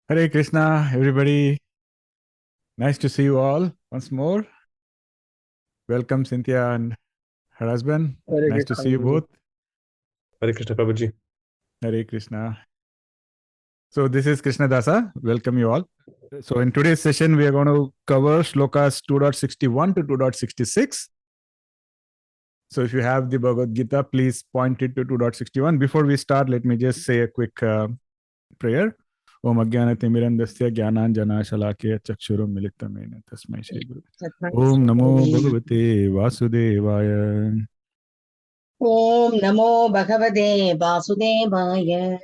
Hare Krishna, everybody. Nice to see you all once more. Welcome, Cynthia and her husband. Hare Nice to Krishna, see you both. Hare Krishna, Prabhuji. Hare Krishna. So, this is Krishna Dasa. Welcome you all. So, in today's session, we are going to cover Shlokas 2.61 to 2.66. So, if you have the Bhagavad Gita, please point it to 2.61. Before we start, let me just say a quick prayer. Om Ajnanatimirandasya Jnananjana Shalakya Chakshurum Militamena Tasmai Shri Guru. Om Namo Bhagavate Vasudevaya. Om Namo Bhagavate Vasudevaya.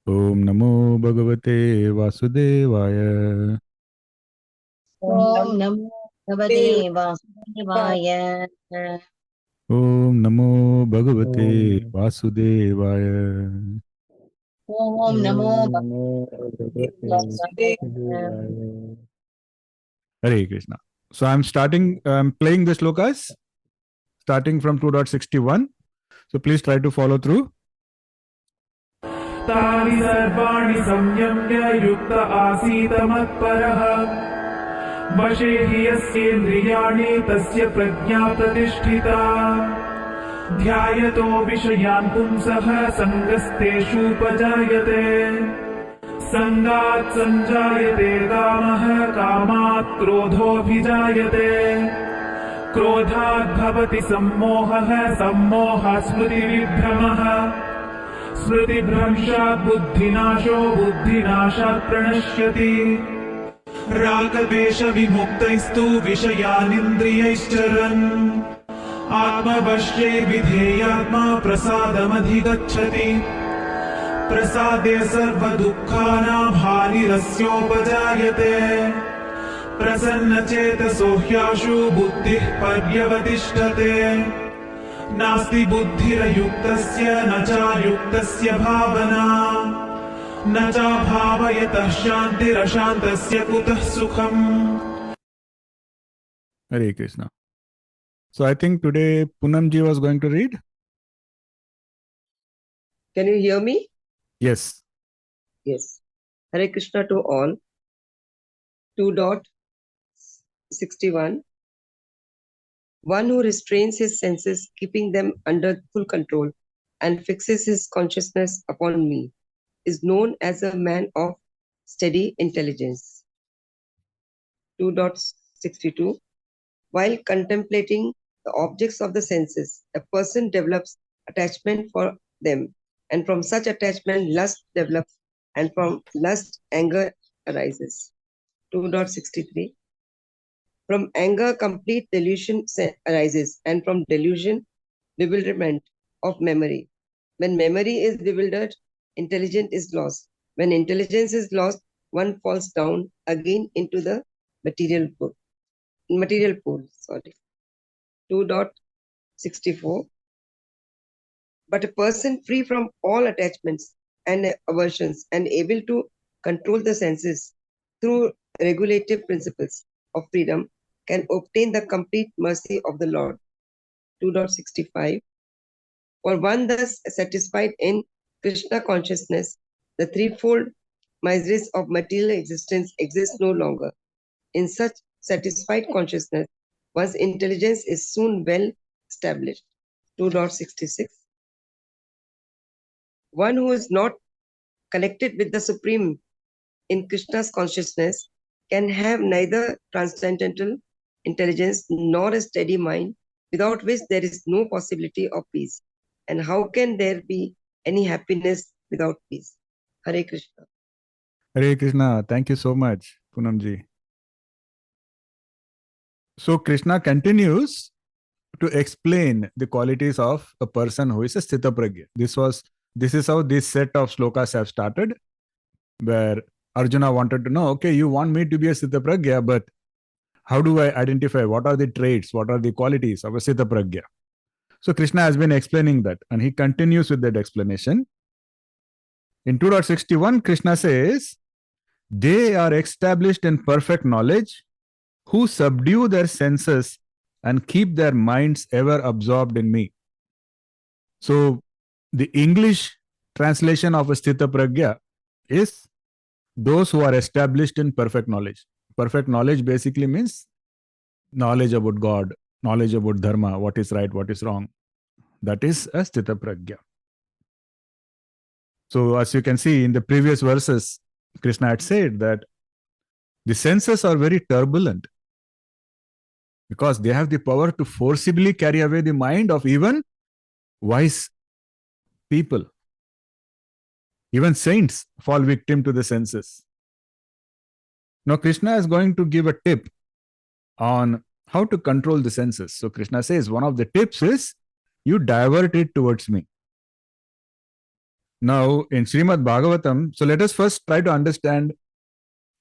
Om Namo Bhagavate Vasudevaya. Om Namo Bhagavate Vasudevaya. Om Namo Bhagavate Vasudevaya. Om Namo Bhagavate Vasudevaya. Hare Krishna. So I'm playing the shlokas starting from 2.61. So please try to follow through. तानि सर्वाणि संयम्य युक्त आसीत मत्परः वशे हि यस्येन्द्रियाणि तस्य प्रज्ञा प्रतिष्ठिता ध्यायतो विषयान् पुंसः सङ्गस्तेषूपजायते सङ्गात् सञ्जायते कामः कामात् क्रोधोऽभिजायते क्रोधात् भवति सम्मोहः सम्मोहात् स्मृतिविभ्रमः स्मृतिभ्रंशात् बुद्धिनाशो बुद्धिनाशात् प्रणश्यति रागद्वेषविमुक्तैस्तु विषयानिन्द्रियैश्चरन् आत्मवश्यैर्विधेयात्मा प्रसादमधिगच्छति प्रसादे सर्वदुःखानां हानिरस्योपजायते प्रसन्नचेतसो ह्याशु बुद्धिः पर्यवतिष्ठते नास्ति बुद्धिरयुक्तस्य न चायुक्तस्य भावना न चाभावयतः शान्तिरशान्तस्य कुतः सुखम्. Hare Krishna. So I think today Poonamji was going to read. Can you hear me? Yes. Yes. Hare Krishna to all. 2.61. One who restrains his senses, keeping them under full control, and fixes his consciousness upon me, is known as a man of steady intelligence. 2.62. While contemplating the objects of the senses, a person develops attachment for them, and from such attachment, lust develops, and from lust, anger arises. 2.63. From anger, complete delusion arises, and from delusion, bewilderment of memory. When memory is bewildered, intelligence is lost. When intelligence is lost, one falls down again into the material pool. 2.64. But a person free from all attachments and aversions and able to control the senses through regulative principles of freedom can obtain the complete mercy of the Lord. 2.65. For one thus satisfied in Krishna consciousness, the threefold miseries of material existence exist no longer. In such satisfied consciousness, one's intelligence is soon well established. 2.66. One who is not connected with the Supreme in Krishna's consciousness can have neither transcendental intelligence nor a steady mind, without which there is no possibility of peace. And how can there be any happiness without peace? Hare Krishna. Hare Krishna. Thank you so much, Poonamji. So Krishna continues to explain the qualities of a person who is a Sthita Pragya. This is how this set of shlokas have started, where Arjuna wanted to know, okay, you want me to be a Sthita Pragya, but how do I identify what are the traits, what are the qualities of a Sthita Pragya? So Krishna has been explaining that, and he continues with that explanation. In 2.61, Krishna says, they are established in perfect knowledge, who subdue their senses and keep their minds ever absorbed in me. So the English translation of a Sthita Pragya is those who are established in perfect knowledge. Perfect knowledge basically means knowledge about God, knowledge about dharma, what is right, what is wrong. That is a sthita pragya. So as you can see in the previous verses, Krishna had said that the senses are very turbulent because they have the power to forcibly carry away the mind of even wise people. Even saints fall victim to the senses. Now Krishna is going to give a tip on how to control the senses. So Krishna says one of the tips is you divert it towards me. Now in Srimad Bhagavatam, so let us first try to understand.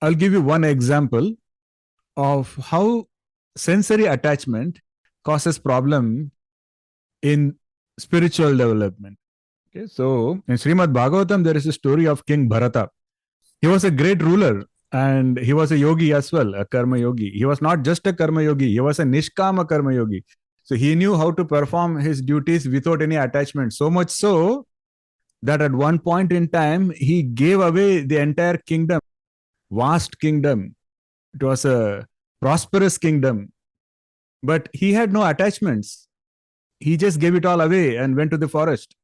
I'll give you one example of how sensory attachment causes problem in spiritual development. Okay, so in Srimad Bhagavatam, there is a story of King Bharata. He was a great ruler and he was a yogi as well, a karma yogi. He was not just a karma yogi, he was a nishkama karma yogi. So he knew how to perform his duties without any attachment. So much so that at one point in time, he gave away the entire kingdom, vast kingdom. It was a prosperous kingdom, but he had no attachments. He just gave it all away and went to the forest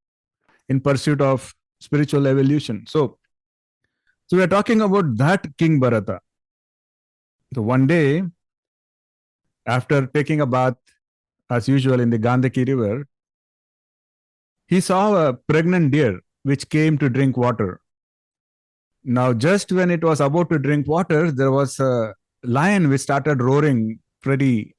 in pursuit of spiritual evolution. So we are talking about that King Bharata. So one day, after taking a bath, as usual, in the Gandaki river, he saw a pregnant deer which came to drink water. Now, just when it was about to drink water, there was a lion which started roaring pretty,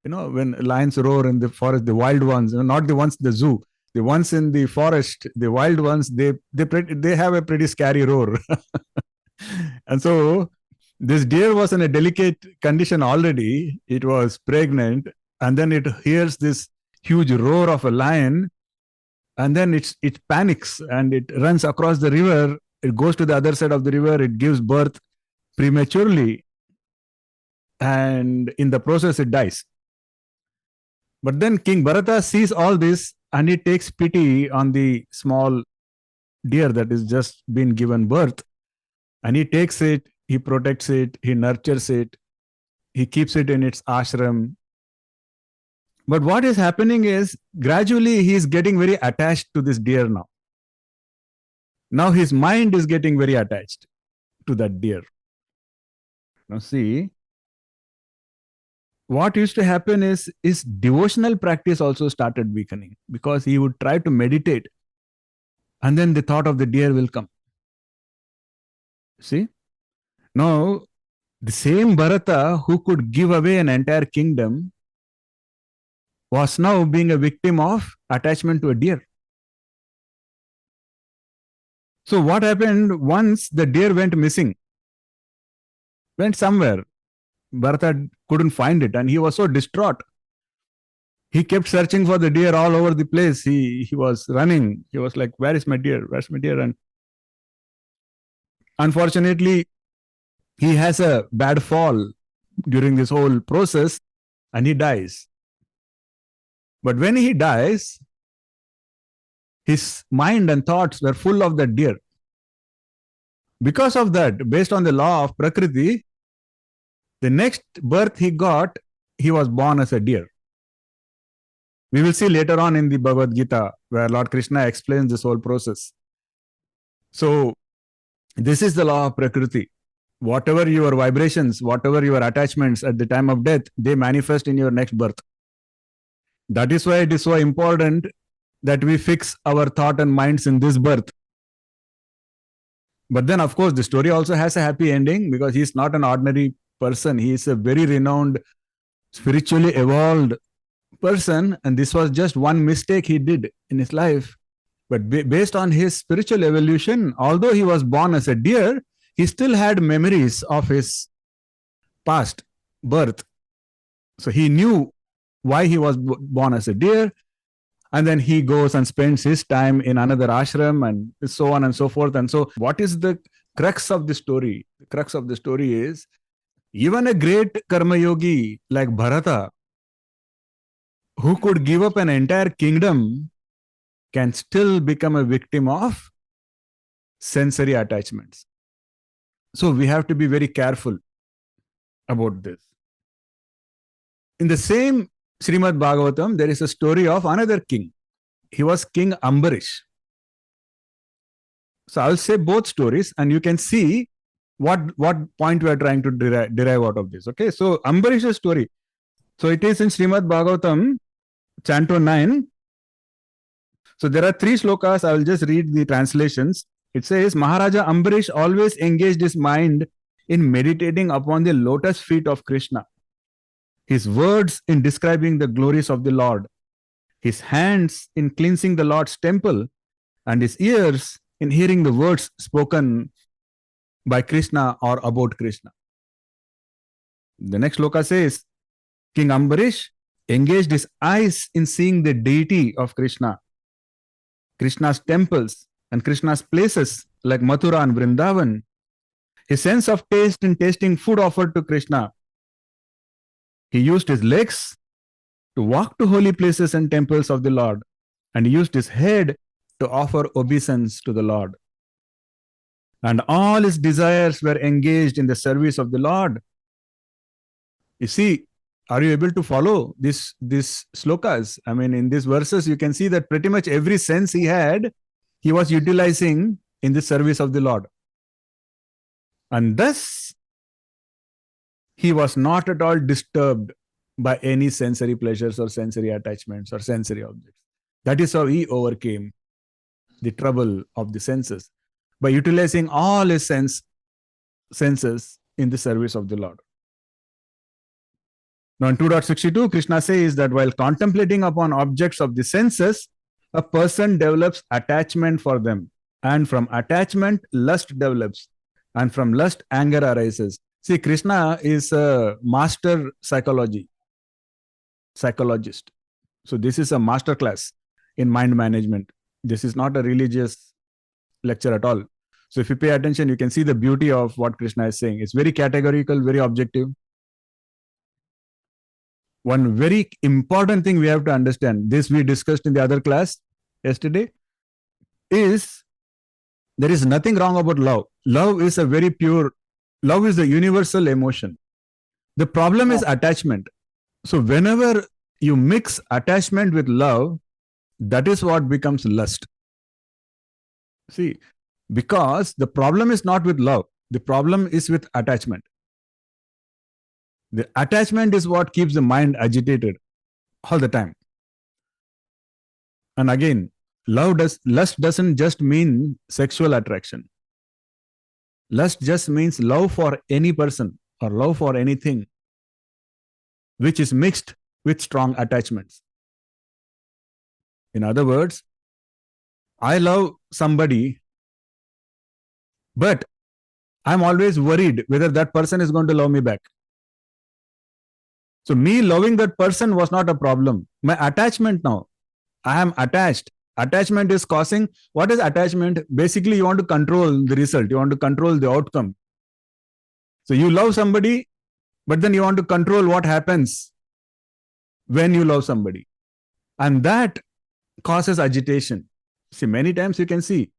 when lions roar in the forest, the wild ones, not the ones in the zoo, the ones in the forest, the wild ones, they have a pretty scary roar. And so this deer was in a delicate condition already. It was pregnant, and then it hears this huge roar of a lion, and then it panics and it runs across the river. It goes to the other side of the river. It gives birth prematurely, and in the process it dies. But then King Bharata sees all this and he takes pity on the small deer that is just been given birth, and he takes it, he protects it, he nurtures it, he keeps it in its ashram. But what is happening is gradually he is getting very attached to this deer now. Now his mind is getting very attached to that deer. Now see, what used to happen is his devotional practice also started weakening, because he would try to meditate and then the thought of the deer will come. See? Now, the same Bharata who could give away an entire kingdom was now being a victim of attachment to a deer. So what happened once the deer went missing? Went somewhere. Bharata couldn't find it and he was so distraught. He kept searching for the deer all over the place. He was running. He was like, where is my deer? Where's my deer? And unfortunately, he has a bad fall during this whole process and he dies. But when he dies, his mind and thoughts were full of that deer. Because of that, based on the law of Prakriti, the next birth he got, he was born as a deer. We will see later on in the Bhagavad Gita, where Lord Krishna explains this whole process. So, this is the law of Prakriti. Whatever your vibrations, whatever your attachments at the time of death, they manifest in your next birth. That is why it is so important that we fix our thought and minds in this birth. But then, of course, the story also has a happy ending, because he is not an ordinary person. He is a very renowned, spiritually evolved person, and this was just one mistake he did in his life. But based on his spiritual evolution, although he was born as a deer, he still had memories of his past birth. So he knew why he was born as a deer, and then he goes and spends his time in another ashram and so on and so forth. And so what is the crux of the story? The crux of the story is, even a great karma yogi like Bharata, who could give up an entire kingdom, can still become a victim of sensory attachments. So we have to be very careful about this. In the same Srimad Bhagavatam, there is a story of another king. He was King Ambarish. So I'll say both stories and you can see what point we are trying to derive out of this. Okay, so Ambarish's story. So it is in Srimad Bhagavatam, Canto 9. So there are 3 shlokas. I will just read the translations. It says, Maharaja Ambarish always engaged his mind in meditating upon the lotus feet of Krishna, his words in describing the glories of the Lord, his hands in cleansing the Lord's temple, and his ears in hearing the words spoken by Krishna or about Krishna. The next shloka says, King Ambarish engaged his eyes in seeing the deity of Krishna, Krishna's temples and Krishna's places like Mathura and Vrindavan, his sense of taste in tasting food offered to Krishna. He used his legs to walk to holy places and temples of the Lord, and he used his head to offer obeisance to the Lord. And all his desires were engaged in the service of the Lord. You see, are you able to follow these slokas? I mean, in these verses, you can see that pretty much every sense he had, he was utilizing in the service of the Lord. And thus, he was not at all disturbed by any sensory pleasures or sensory attachments or sensory objects. That is how he overcame the trouble of the senses, by utilizing all his senses in the service of the Lord. Now in 2.62, Krishna says that while contemplating upon objects of the senses, a person develops attachment for them. And from attachment, lust develops. And from lust, anger arises. See, Krishna is a master psychologist. So this is a master class in mind management. This is not a religious lecture at all. So if you pay attention, you can see the beauty of what Krishna is saying. It's very categorical, very objective. One very important thing we have to understand, this we discussed in the other class yesterday, is there is nothing wrong about love. Love is a very pure, love is the universal emotion. The problem is attachment. So whenever you mix attachment with love, that is what becomes lust. See, because the problem is not with love, the problem is with attachment. The attachment is what keeps the mind agitated all the time. And again, lust doesn't just mean sexual attraction. Lust just means love for any person or love for anything which is mixed with strong attachments. In other words, I love somebody, but I'm always worried whether that person is going to love me back. So me loving that person was not a problem. My attachment now, I am attached. Attachment is causing, what is attachment? Basically, you want to control the result. You want to control the outcome. So you love somebody, but then you want to control what happens when you love somebody. And that causes agitation. See, many times you can see,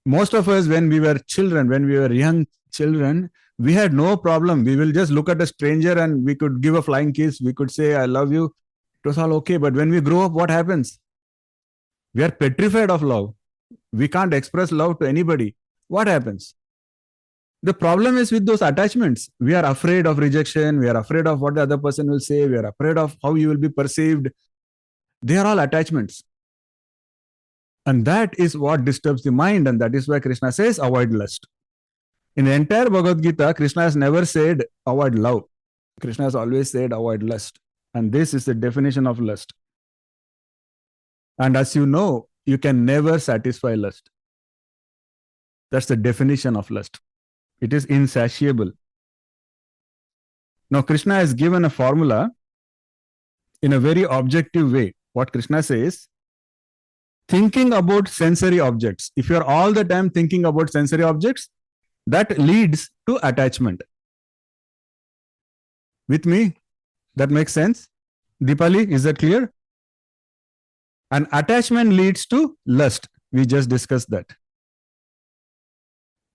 most of us, when we were children, when we were young children, we had no problem. We will just look at a stranger and we could give a flying kiss. We could say, I love you. It was all okay. But when we grow up, what happens? We are petrified of love. We can't express love to anybody. What happens? The problem is with those attachments. We are afraid of rejection. We are afraid of what the other person will say. We are afraid of how you will be perceived. They are all attachments. And that is what disturbs the mind. And that is why Krishna says, avoid lust. In the entire Bhagavad Gita, Krishna has never said, avoid love. Krishna has always said, avoid lust. And this is the definition of lust. And as you know, you can never satisfy lust. That's the definition of lust. It is insatiable. Now, Krishna has given a formula in a very objective way. What Krishna says, thinking about sensory objects. If you are all the time thinking about sensory objects, that leads to attachment. With me? That makes sense? Deepali, is that clear? And attachment leads to lust. We just discussed that.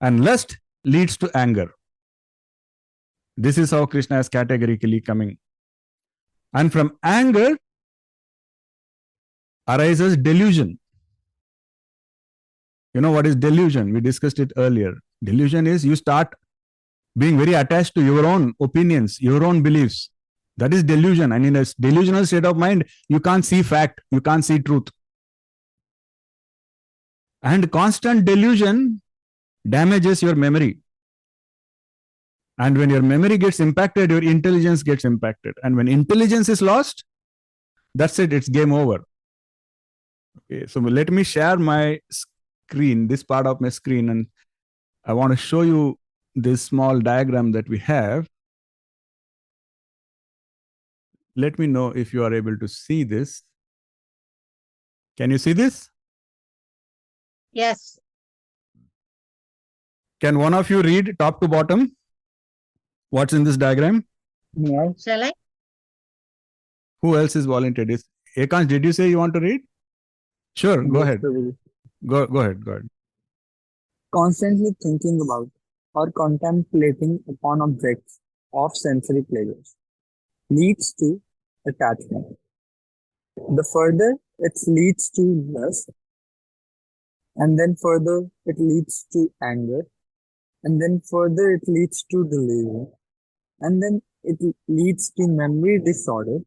And lust leads to anger. This is how Krishna is categorically coming. And from anger arises delusion. You know what is delusion? We discussed it earlier. Delusion is you start being very attached to your own opinions, your own beliefs. That is delusion. And in a delusional state of mind, you can't see fact, you can't see truth. And constant delusion damages your memory. And when your memory gets impacted, your intelligence gets impacted. And when intelligence is lost, that's it, it's game over. Okay, so let me share my screen, this part of my screen, and I want to show you this small diagram that we have. Let me know if you are able to see this. Can you see this? Yes. Can one of you read top to bottom what's in this diagram? Yeah. Shall I? Who else is volunteered? Ekans, did you say you want to read? Sure, go ahead. Go ahead. Constantly thinking about or contemplating upon objects of sensory pleasures leads to attachment. The further it leads to lust, and then further it leads to anger, and then further it leads to delusion, and then it leads to memory disorder,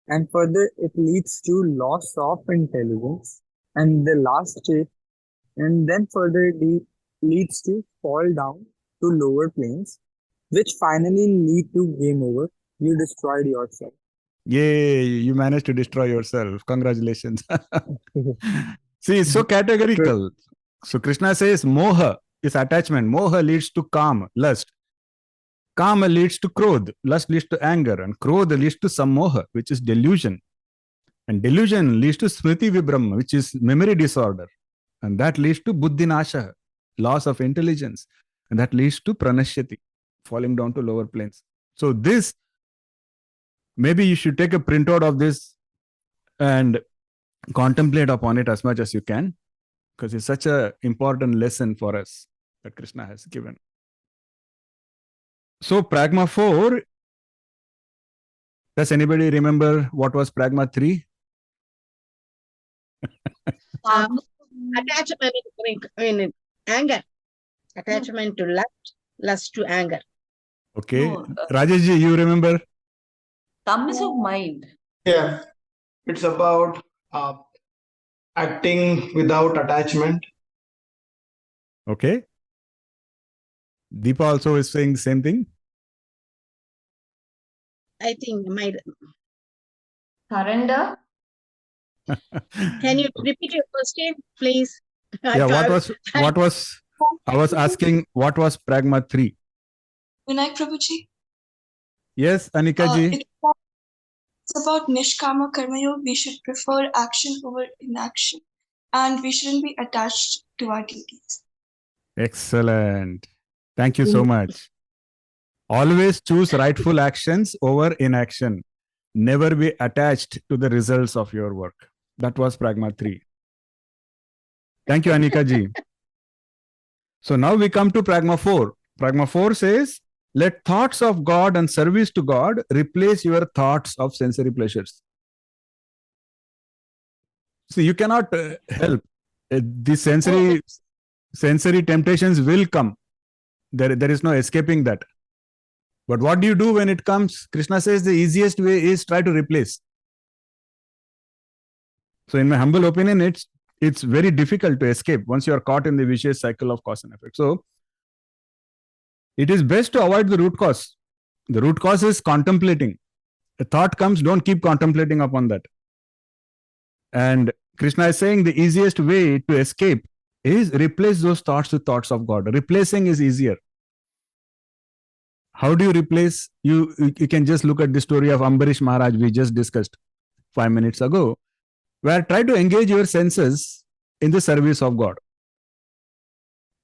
and further it leads to loss of intelligence, and the last stage, and then further it leads to fall down to lower planes, which finally lead to game over. You destroyed yourself. Yay, you managed to destroy yourself. Congratulations. See, it's so categorical. So Krishna says moha is attachment. Moha leads to kam, lust. Kama leads to krodh. Lust leads to anger. And krodh leads to sammoha, which is delusion. And delusion leads to smriti vibram, which is memory disorder. And that leads to buddhinasha, loss of intelligence. And that leads to pranashyati, falling down to lower planes. So this, maybe you should take a printout of this and contemplate upon it as much as you can, because it's such an important lesson for us that Krishna has given. So Pragma 4, does anybody remember what was Pragma 3? Attachment in anger. Attachment to lust to anger. Okay. No, Rajesh ji, you remember? Dumbness of mind. Yeah, it's about acting without attachment. Okay. Deepa also is saying the same thing. I think Surrender. Can you repeat your question, please? Yeah, what was I was asking, what was Pragma 3? Vinayak Prabhuji, Yes, Anika ji. it's about Nishkama Karma Yoga. We should prefer action over inaction, and we shouldn't be attached to our duties. Excellent. Thank you so much. Always choose rightful actions over inaction. Never be attached to the results of your work. That was Pragma 3. Thank you, Anika ji. So now we come to Pragma 4. Pragma 4 says, let thoughts of God and service to God replace your thoughts of sensory pleasures. See, you cannot help. The sensory temptations will come. There is no escaping that. But what do you do when it comes? Krishna says the easiest way is try to replace. So in my humble opinion, it's very difficult to escape once you are caught in the vicious cycle of cause and effect. So it is best to avoid the root cause. The root cause is contemplating. A thought comes, don't keep contemplating upon that. And Krishna is saying the easiest way to escape is replace those thoughts with thoughts of God. Replacing is easier. How do you replace? You can just look at the story of Ambarish Maharaj we just discussed 5 minutes ago, where try to engage your senses in the service of God.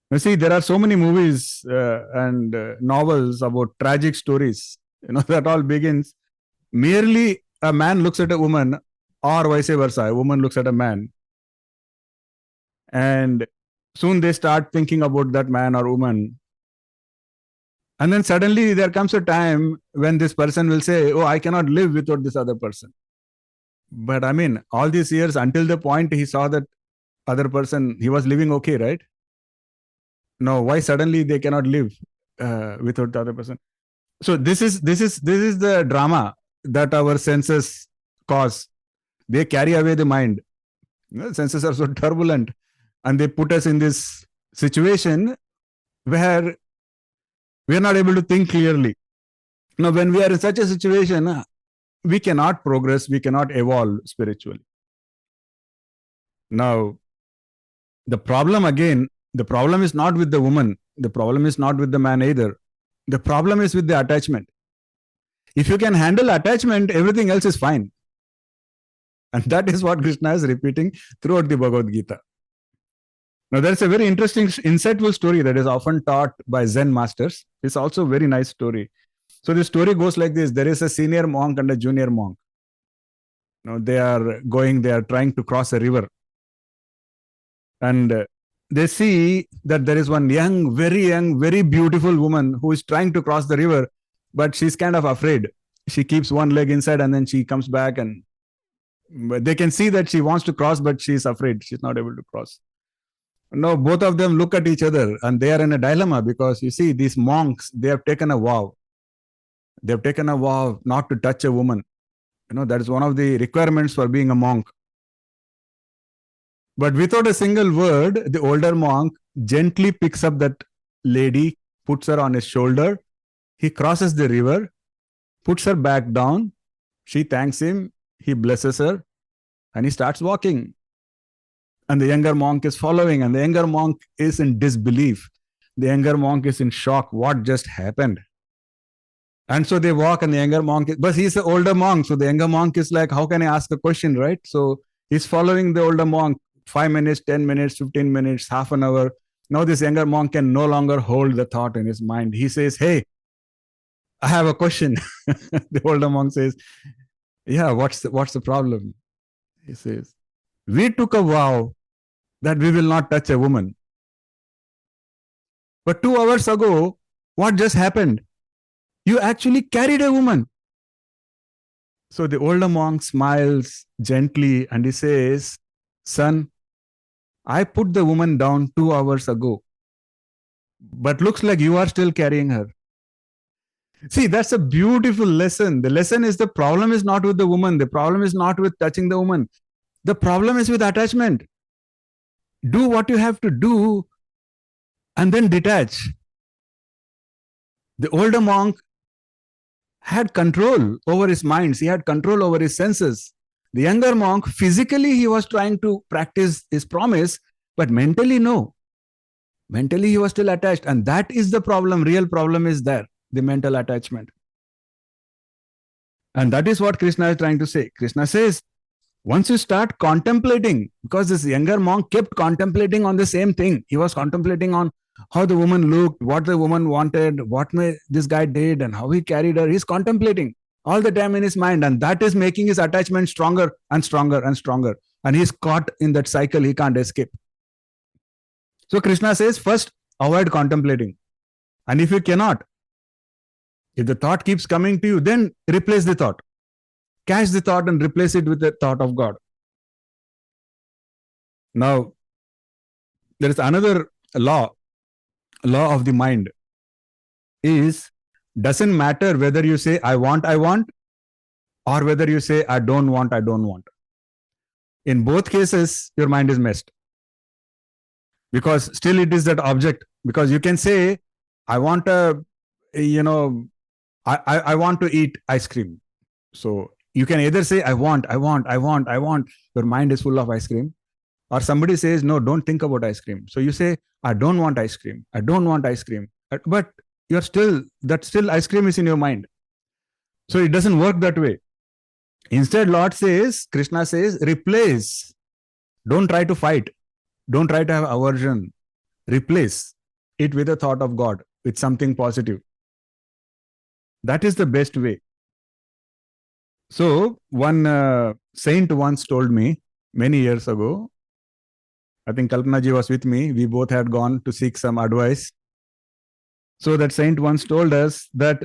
You see, there are so many movies and novels about tragic stories. That all begins merely a man looks at a woman, or vice versa, a woman looks at a man, and Soon they start thinking about that man or woman. And then suddenly there comes a time when this person will say, oh, I cannot live without this other person. But I mean, all these years until the point he saw that other person, he was living okay, right? No, why suddenly they cannot live without the other person? So this is the drama that our senses cause. They carry away the mind. Senses are so turbulent, and they put us in this situation where we are not able to think clearly. Now, when we are in such a situation, we cannot progress, we cannot evolve spiritually. Now, the problem is not with the woman, the problem is not with the man either. The problem is with the attachment. If you can handle attachment, everything else is fine. And that is what Krishna is repeating throughout the Bhagavad Gita. Now, there's a very interesting, insightful story that is often taught by Zen masters. It's also a very nice story. So the story goes like this. There is a senior monk and a junior monk. Now, they are trying to cross a river. And they see that there is one young, very beautiful woman who is trying to cross the river, but she's kind of afraid. She keeps one leg inside and then she comes back, and they can see that she wants to cross, but she's afraid. She's not able to cross. Now, both of them look at each other and they are in a dilemma, because you see, these monks, they have taken a vow. They have taken a vow not to touch a woman. That is one of the requirements for being a monk. But without a single word, the older monk gently picks up that lady, puts her on his shoulder. He crosses the river, puts her back down. She thanks him. He blesses her, and he starts walking. And the younger monk is following, and the younger monk is in disbelief. The younger monk is in shock. What just happened? And so they walk, and the younger monk, but he's the older monk. So the younger monk is like, how can I ask a question, right? So he's following the older monk 5 minutes, 10 minutes, 15 minutes, half an hour. Now this younger monk can no longer hold the thought in his mind. He says, hey, I have a question. The older monk says, yeah, what's the problem? He says, we took a vow that we will not touch a woman. But 2 hours ago, what just happened? You actually carried a woman. So the older monk smiles gently and he says, son, I put the woman down 2 hours ago, but looks like you are still carrying her. See, that's a beautiful lesson. The lesson is, the problem is not with the woman. The problem is not with touching the woman. The problem is with attachment. Do what you have to do and then detach. The older monk had control over his mind. He had control over his senses. The younger monk, physically, he was trying to practice his promise, but mentally, no. Mentally, he was still attached. And that is the problem. Real problem is there, the mental attachment. And that is what Krishna is trying to say. Krishna says, once you start contemplating, because this younger monk kept contemplating on the same thing. He was contemplating on how the woman looked, what the woman wanted, what this guy did, and how he carried her. He's contemplating all the time in his mind, and that is making his attachment stronger and stronger and stronger. And he's caught in that cycle. He can't escape. So Krishna says, first, avoid contemplating. And if you cannot, if the thought keeps coming to you, then replace the thought. Catch the thought and replace it with the thought of God. Now, there is another law of the mind. Doesn't matter whether you say, I want, or whether you say, I don't want. In both cases, your mind is messed. Because still it is that object. Because you can say, I want I want to eat ice cream. So you can either say, I want. Your mind is full of ice cream. Or somebody says, no, don't think about ice cream. So you say, I don't want ice cream. But still ice cream is in your mind. So it doesn't work that way. Instead, Krishna says, replace. Don't try to fight. Don't try to have aversion. Replace it with a thought of God, with something positive. That is the best way. So one saint once told me many years ago, I think Kalpana ji was with me. We both had gone to seek some advice. So that saint once told us that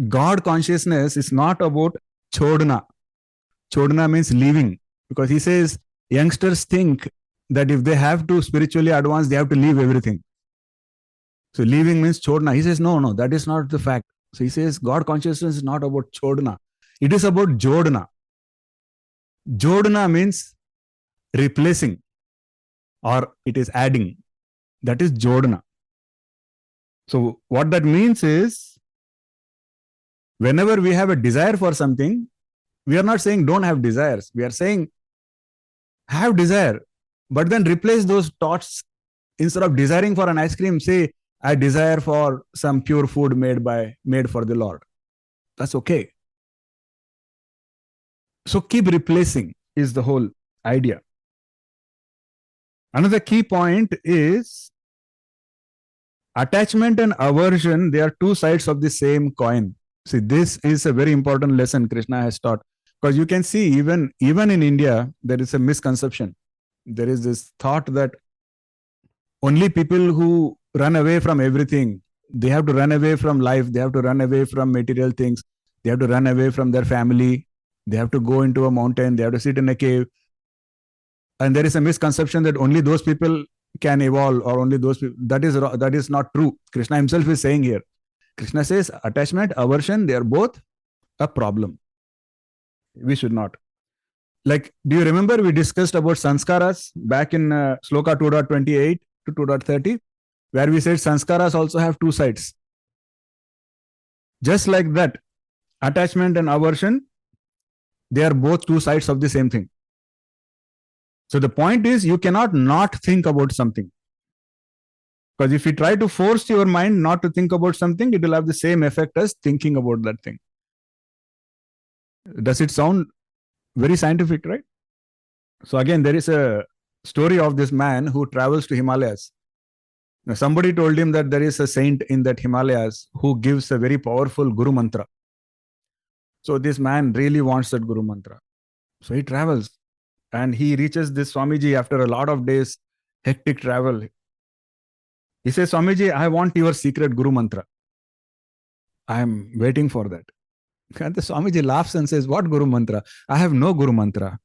God consciousness is not about chodna. Chodna means leaving. Because he says youngsters think that if they have to spiritually advance, they have to leave everything. So leaving means chodna. He says, no, that is not the fact. So he says God consciousness is not about chodna. It is about jodna. Jodna means replacing or it is adding. That is jodna. So what that means is whenever we have a desire for something, we are not saying don't have desires. We are saying have desire, but then replace those thoughts. Instead of desiring for an ice cream, say I desire for some pure food made for the Lord. That's okay. So keep replacing is the whole idea. Another key point is attachment and aversion. They are two sides of the same coin. See, this is a very important lesson Krishna has taught. Because you can see even in India, there is a misconception. There is this thought that only people who run away from everything, they have to run away from life, they have to run away from material things, they have to run away from their family, they have to go into a mountain, they have to sit in a cave. And there is a misconception that only those people can evolve or only those people. That is not true. Krishna himself is saying here. Krishna says attachment, aversion, they are both a problem. We should not. Like, do you remember we discussed about sanskaras back in Shloka 2.28 to 2.30, where we said sanskaras also have two sides. Just like that, attachment and aversion, they are both two sides of the same thing. So the point is, you cannot not think about something. Because if you try to force your mind not to think about something, it will have the same effect as thinking about that thing. Does it sound very scientific, right? So again, there is a story of this man who travels to Himalayas. Now, somebody told him that there is a saint in that Himalayas who gives a very powerful Guru Mantra. So this man really wants that Guru Mantra. So he travels and he reaches this Swamiji after a lot of days, hectic travel. He says, Swamiji, I want your secret Guru Mantra. I am waiting for that. And the Swamiji laughs and says, what Guru Mantra? I have no Guru Mantra.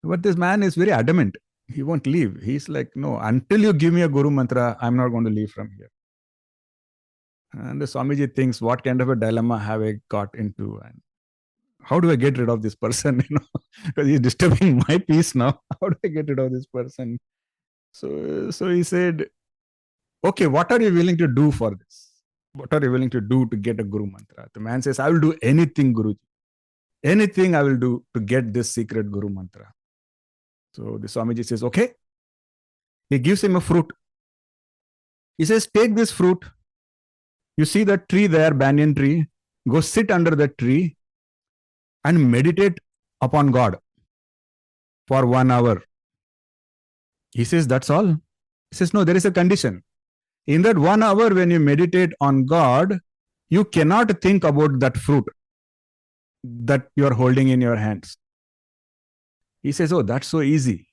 But this man is very adamant. He won't leave. He's like, no, until you give me a Guru Mantra, I'm not going to leave from here. And the Swamiji thinks, what kind of a dilemma have I got into? And how do I get rid of this person? Because he's disturbing my peace now. How do I get rid of this person? So he said, okay, what are you willing to do for this? What are you willing to do to get a Guru Mantra? The man says, I will do anything, Guruji. Anything I will do to get this secret Guru Mantra. So the Swamiji says, okay. He gives him a fruit. He says, take this fruit. You see that tree there, banyan tree. Go sit under that tree and meditate upon God for 1 hour. He says, that's all. He says, no, there is a condition. In that 1 hour, when you meditate on God, you cannot think about that fruit that you are holding in your hands. He says, oh, that's so easy.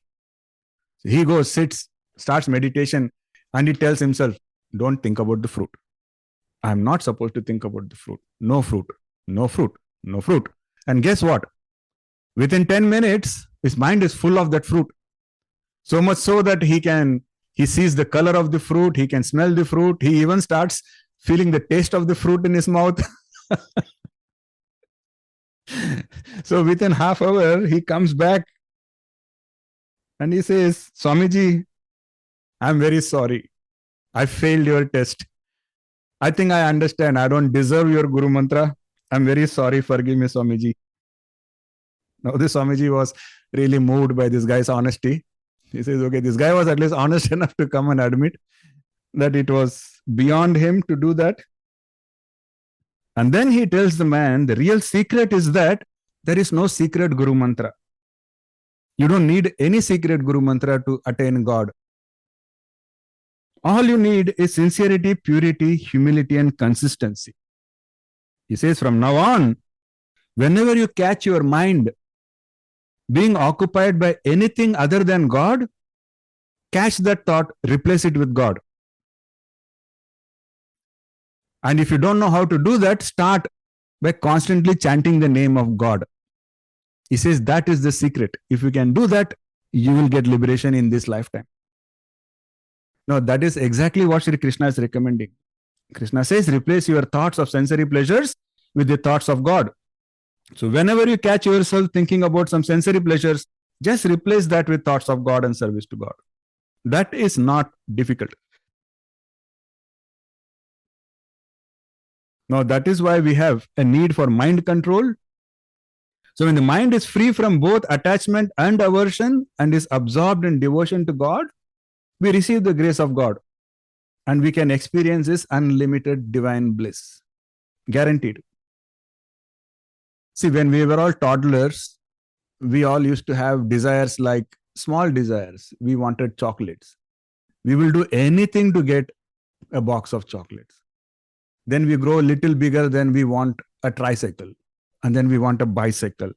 So he goes, sits, starts meditation, and he tells himself, don't think about the fruit. I'm not supposed to think about the fruit. No fruit, no fruit, no fruit. And guess what? Within 10 minutes, his mind is full of that fruit. So much so that he sees the color of the fruit, he can smell the fruit, he even starts feeling the taste of the fruit in his mouth. So within half hour, he comes back and he says, Swamiji, I'm very sorry. I failed your test. I think I understand. I don't deserve your Guru Mantra. I'm very sorry. Forgive me, Swamiji. Now, the Swamiji was really moved by this guy's honesty. He says, okay, this guy was at least honest enough to come and admit that it was beyond him to do that. And then he tells the man, the real secret is that there is no secret Guru Mantra. You don't need any secret Guru Mantra to attain God. All you need is sincerity, purity, humility, and consistency. He says, from now on, whenever you catch your mind being occupied by anything other than God, catch that thought, replace it with God. And if you don't know how to do that, start by constantly chanting the name of God. He says that is the secret. If you can do that, you will get liberation in this lifetime. Now, that is exactly what Shri Krishna is recommending. Krishna says, replace your thoughts of sensory pleasures with the thoughts of God. So whenever you catch yourself thinking about some sensory pleasures, just replace that with thoughts of God and service to God. That is not difficult. Now, that is why we have a need for mind control. So when the mind is free from both attachment and aversion and is absorbed in devotion to God, we receive the grace of God and we can experience this unlimited divine bliss. Guaranteed. See, when we were all toddlers, we all used to have desires like small desires. We wanted chocolates. We will do anything to get a box of chocolates. Then we grow a little bigger, then we want a tricycle. And then we want a bicycle.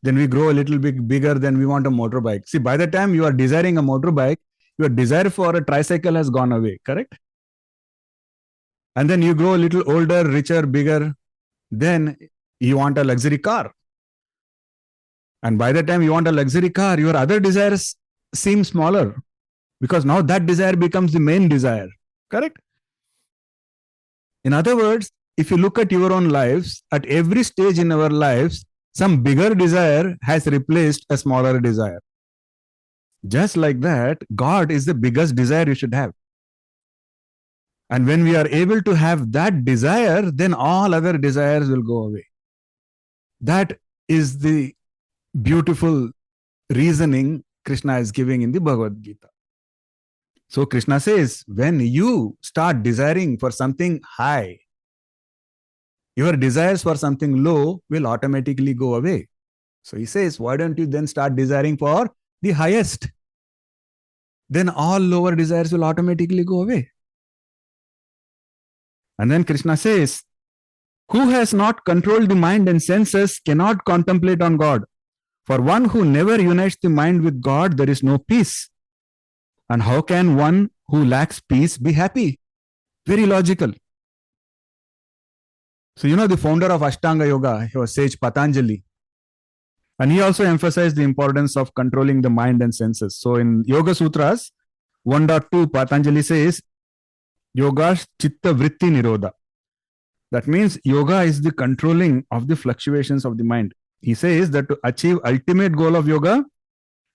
Then we grow a little bit bigger, then we want a motorbike. See, by the time you are desiring a motorbike, your desire for a tricycle has gone away, correct? And then you grow a little older, richer, bigger, then you want a luxury car. And by the time you want a luxury car, your other desires seem smaller because now that desire becomes the main desire, correct? In other words, if you look at your own lives, at every stage in our lives, some bigger desire has replaced a smaller desire. Just like that, God is the biggest desire you should have. And when we are able to have that desire, then all other desires will go away. That is the beautiful reasoning Krishna is giving in the Bhagavad Gita. So Krishna says, when you start desiring for something high, your desires for something low will automatically go away. So he says, why don't you then start desiring for the highest? Then all lower desires will automatically go away. And then Krishna says, who has not controlled the mind and senses cannot contemplate on God. For one who never unites the mind with God, there is no peace. And how can one who lacks peace be happy? Very logical. So, the founder of Ashtanga Yoga, he was sage Patanjali. And he also emphasized the importance of controlling the mind and senses. So, in Yoga Sutras 1.2, Patanjali says, Yoga Chitta Vritti Nirodha. That means yoga is the controlling of the fluctuations of the mind. He says that to achieve ultimate goal of yoga,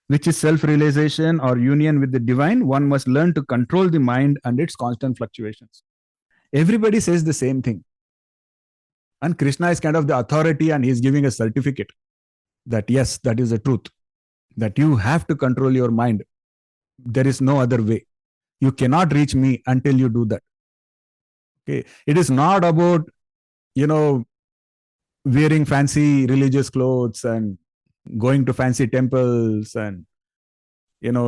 which is self-realization or union with the divine, one must learn to control the mind and its constant fluctuations. Everybody says the same thing. And Krishna is kind of the authority and he is giving a certificate that yes, that is the truth. That you have to control your mind. There is no other way. You cannot reach me until you do that. Okay. It is not about, wearing fancy religious clothes and going to fancy temples and,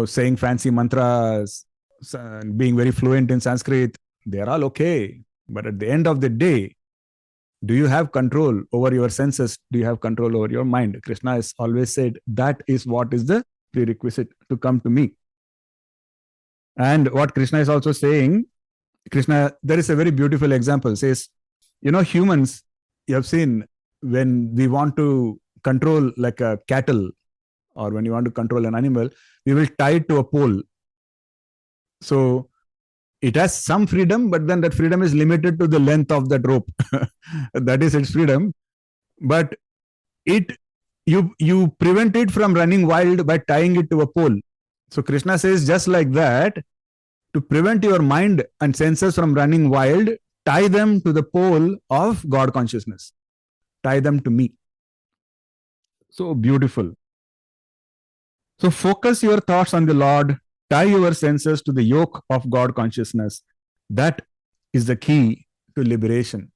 saying fancy mantras and being very fluent in Sanskrit. They are all okay. But at the end of the day, do you have control over your senses? Do you have control over your mind? Krishna has always said that is what is the prerequisite to come to me. And what Krishna is also saying, there is a very beautiful example, says, humans, you have seen when we want to control like a cattle or when you want to control an animal, we will tie it to a pole. So it has some freedom, but then that freedom is limited to the length of that rope. That is its freedom. But you prevent it from running wild by tying it to a pole. So Krishna says, just like that, to prevent your mind and senses from running wild, tie them to the pole of God consciousness. Tie them to me. So beautiful. So focus your thoughts on the Lord. Tie your senses to the yoke of God consciousness. That is the key to liberation.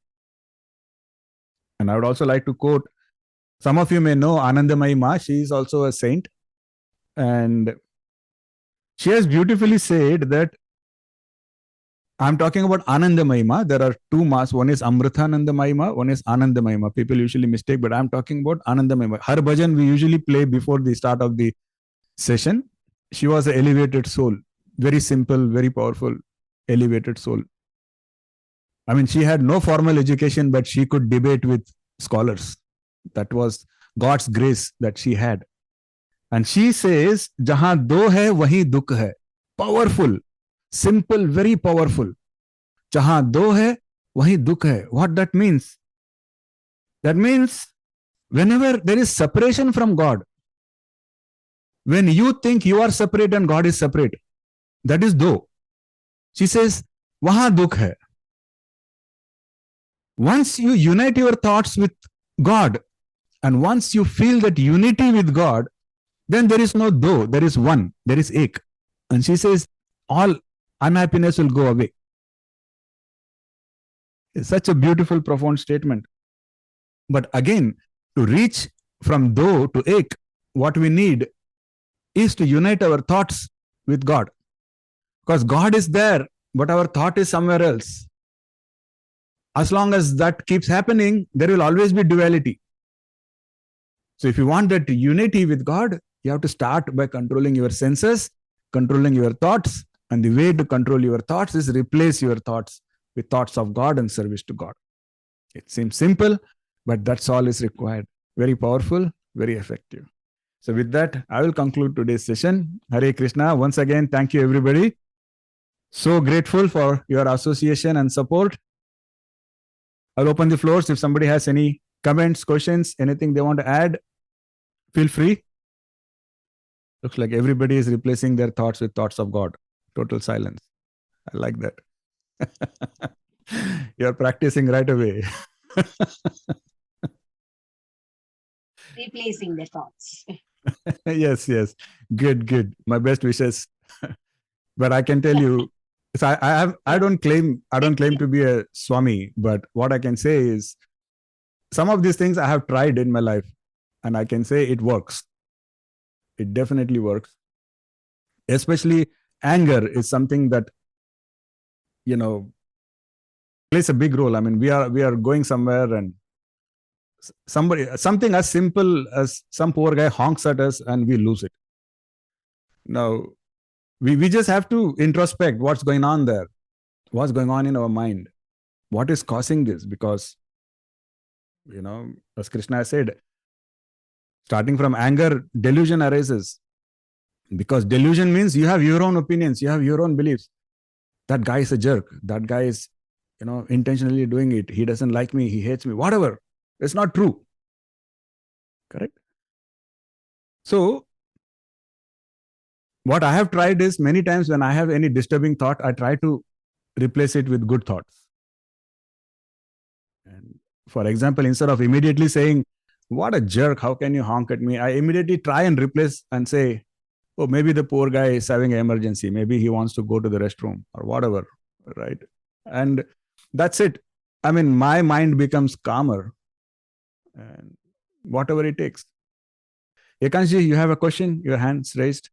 And I would also like to quote, some of you may know Anandamayi Ma. She is also a saint. And she has beautifully said that, I'm talking about Anandamayi Ma. There are two Mas. One is Amritanandamayi Ma, one is Anandamayi Ma. People usually mistake, but I'm talking about Anandamayi Ma. Her bhajan we usually play before the start of the session. she was an elevated soul, very simple, very powerful, elevated soul. I mean, she had no formal education, but she could debate with scholars. That was God's grace that she had. And she says, Jahan do hai, wahi dukh hai. Powerful, simple, very powerful. Jahan do hai, wahi dukh hai. What that means? That means whenever there is separation from God, when you think you are separate and God is separate, that is do. She says, wahan dukh hai. Once you unite your thoughts with God, and once you feel that unity with God, then there is no do, there is one, there is ek. And she says, all unhappiness will go away. It's such a beautiful, profound statement. But again, to reach from do to ek, what we need is to unite our thoughts with God. Because God is there, but our thought is somewhere else. As long as that keeps happening, there will always be duality. So if you want that unity with God, you have to start by controlling your senses, controlling your thoughts. And the way to control your thoughts is replace your thoughts with thoughts of God and service to God. It seems simple, but that's all is required. Very powerful, very effective. So with that, I will conclude today's session. Hare Krishna. Once again, thank you everybody. So grateful for your association and support. I'll open the floors. If somebody has any comments, questions, anything they want to add, feel free. Looks like everybody is replacing their thoughts with thoughts of God. Total silence. I like that. You're practicing right away. Replacing the thoughts. Yes, yes. Good, good. My best wishes. But I can tell you, so I don't claim to be a Swami, but what I can say is some of these things I have tried in my life, and I can say it works. It definitely works. Especially anger is something that, plays a big role. I mean, we are going somewhere and something as simple as some poor guy honks at us and we lose it. Now, we just have to introspect what's going on there, what's going on in our mind, what is causing this, because, as Krishna said, starting from anger, delusion arises. Because delusion means you have your own opinions, you have your own beliefs. That guy is a jerk. That guy is, intentionally doing it. He doesn't like me. He hates me. Whatever. It's not true. Correct? So, what I have tried is many times when I have any disturbing thought, I try to replace it with good thoughts. And for example, instead of immediately saying, what a jerk, how can you honk at me? I immediately try and replace and say, oh, maybe the poor guy is having an emergency. Maybe he wants to go to the restroom or whatever, right? And that's it. I mean, my mind becomes calmer and whatever it takes. Ekanshi, you have a question? Your hand's raised.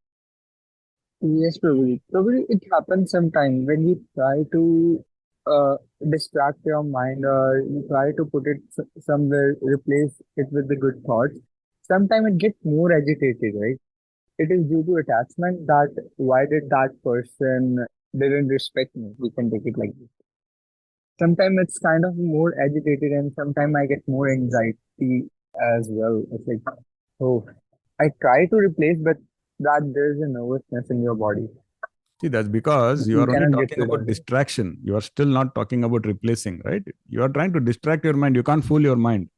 Yes, Prabhuji. Prabhuji, it happens sometimes when you try to distract your mind or you try to put it somewhere, replace it with the good thoughts. Sometimes it gets more agitated, right? It is due to attachment that why did that person didn't respect me? We can take it like this. Sometimes it's kind of more agitated and sometimes I get more anxiety as well. It's like, oh, I try to replace, but that there's a nervousness in your body. See, that's because you are only cannot get talking rid about of it. distraction. You are still not talking about replacing, right? You are trying to distract your mind. You can't fool your mind.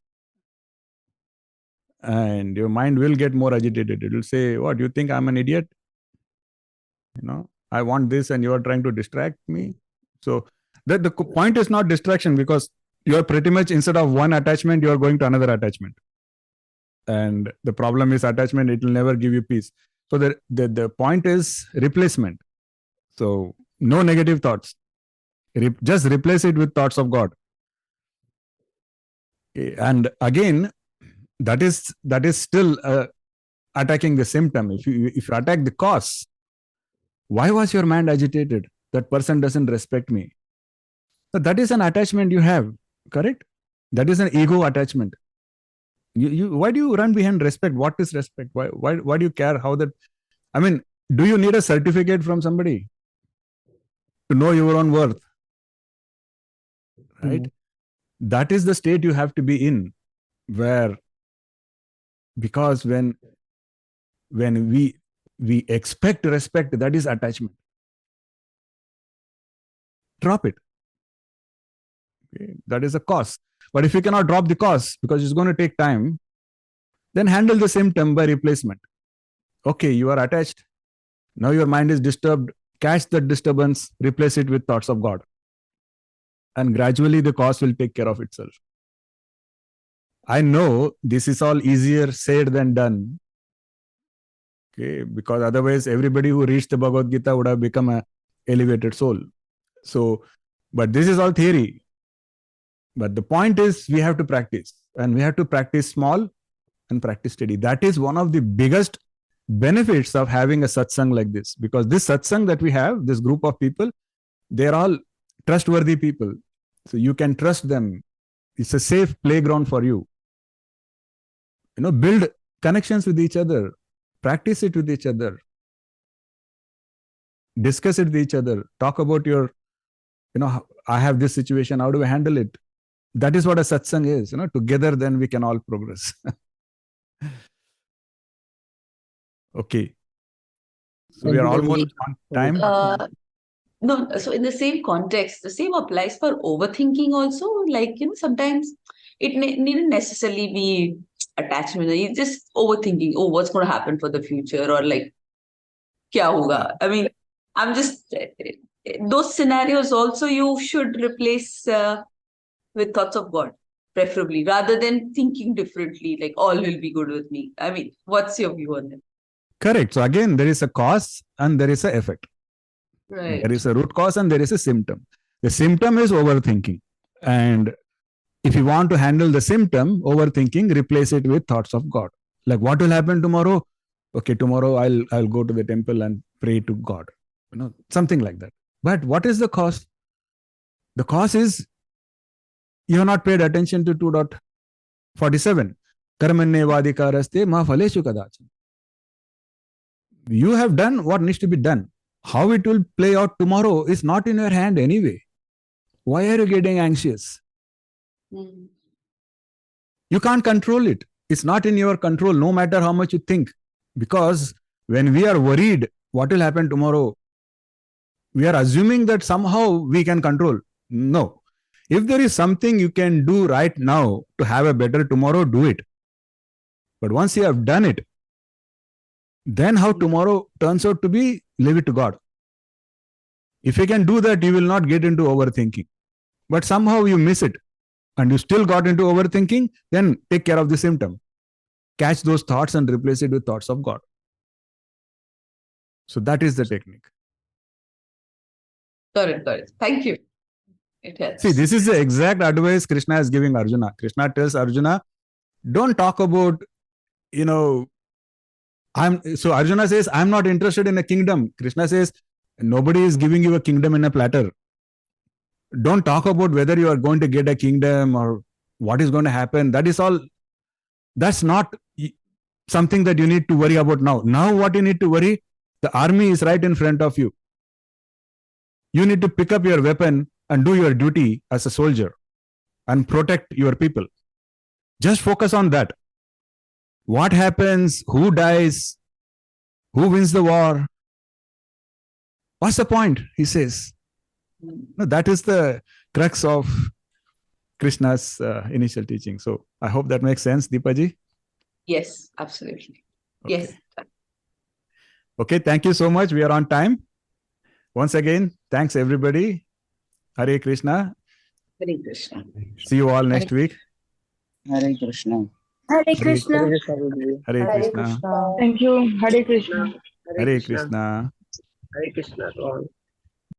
And your mind will get more agitated. It will say, what, you think I'm an idiot? I want this and you are trying to distract me. So the point is not distraction, because you are pretty much, instead of one attachment, you are going to another attachment. And the problem is attachment, it will never give you peace. So the point is replacement. So no negative thoughts. Just replace it with thoughts of God. And again, that is still attacking the symptom. If you attack the cause, why was your mind agitated? That person doesn't respect me. So that is an attachment you have, correct? That is an ego attachment. Why do you run behind respect? What is respect? Why do you care how that? I mean, do you need a certificate from somebody to know your own worth? Right? That is the state you have to be in, where, because when we expect respect, that is attachment. Drop it. Okay? That is a cost. But if you cannot drop the cost because it's going to take time, then handle the symptom by replacement. Okay, you are attached. Now your mind is disturbed. Catch that disturbance, replace it with thoughts of God. And gradually the cause will take care of itself. I know this is all easier said than done. Okay, because otherwise everybody who reached the Bhagavad Gita would have become an elevated soul. So, but this is all theory. But the point is, we have to practice, and we have to practice small and practice steady. That is one of the biggest benefits of having a satsang like this, because this satsang that we have, this group of people, they're all trustworthy people. So you can trust them. It's a safe playground for you. Build connections with each other, practice it with each other, discuss it with each other, talk about your, I have this situation, how do I handle it? That is what a satsang is. Together then we can all progress. Okay. So we are almost on time. No, so in the same context, the same applies for overthinking also. Like, sometimes it needn't necessarily be attachment. You just overthinking, what's going to happen for the future, or like, kya hoga? I mean, I'm just, those scenarios also you should replace with thoughts of God, preferably, rather than thinking differently, like all will be good with me. I mean, what's your view on that? Correct. So again, there is a cause and there is an effect. Right. There is a root cause and there is a symptom. The symptom is overthinking. And if you want to handle the symptom, overthinking, replace it with thoughts of God. Like, what will happen tomorrow? Okay, tomorrow I'll go to the temple and pray to God. Something like that. But what is the cause? The cause is you have not paid attention to 2.47. Karmanye vadikaraste ma phaleshu kadachan. You have done what needs to be done. How it will play out tomorrow is not in your hand anyway. Why are you getting anxious? You can't control it. It's not in your control, no matter how much you think. Because when we are worried, what will happen tomorrow? We are assuming that somehow we can control. No. If there is something you can do right now to have a better tomorrow, do it. But once you have done it, then how tomorrow turns out to be, leave it to God. If you can do that, you will not get into overthinking. But somehow you miss it and you still got into overthinking, then take care of the symptom. Catch those thoughts and replace it with thoughts of God. So that is the technique. Correct. Thank you. It helps. See, this is the exact advice Krishna is giving Arjuna. Krishna tells Arjuna, don't talk about, so Arjuna says, I'm not interested in a kingdom. Krishna says, nobody is giving you a kingdom in a platter. Don't talk about whether you are going to get a kingdom or what is going to happen. That is all. That's not something that you need to worry about now. Now what you need to worry, the army is right in front of you. You need to pick up your weapon and do your duty as a soldier and protect your people. Just focus on that. What happens? Who dies? Who wins the war? What's the point? He says. No, that is the crux of Krishna's initial teaching. So I hope that makes sense, Deepaji. Yes, absolutely. Okay. Yes. Okay, thank you so much. We are on time. Once again, thanks everybody. Hare Krishna. Hare Krishna. See you all next week. Hare Krishna. Hare Krishna. Hare Krishna, everybody. Hare Krishna. Thank you. Hare Krishna. Hare Krishna. Hare Krishna to all.